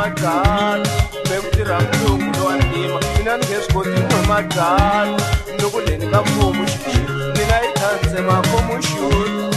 magala bekutirha mulungu lowantima mina ni nge swi koti n'we magala loko leni ka mfumo xixi mina yi khanze makomo xuta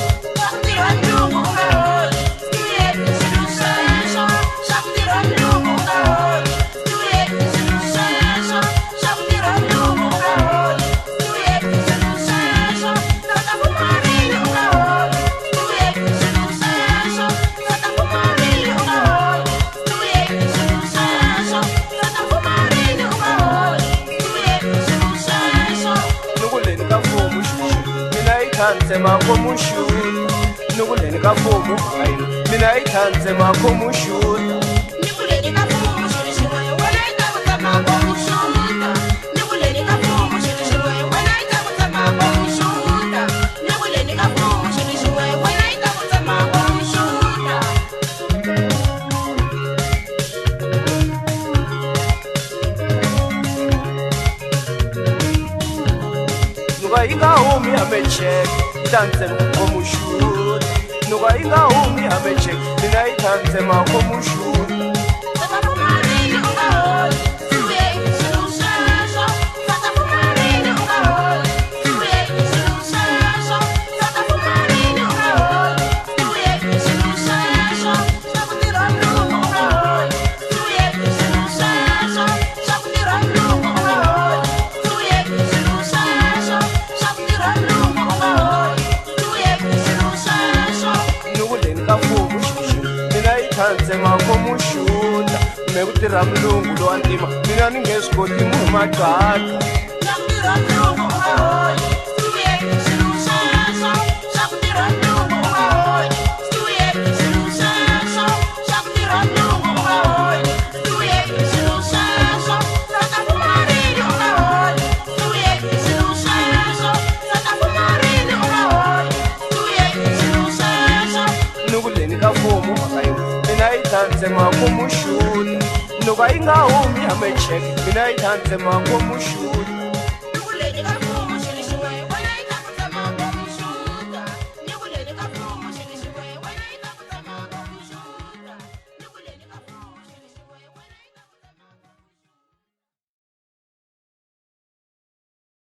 khanze makomo xuta nikuleni ka mfumo mina yi khanze makomo xuta inga humi amechek tanze makomo xuta nuka inga humi amechek mina yi khanze makomo xuta khanze makomo xuta mekutirha mulungu lowantima mina ni nge swi koti munhu magala nukuleni ka mfumo mina yi khanze makomo xuta nuka yi nga humi amechek mina yi khanze makomo xuta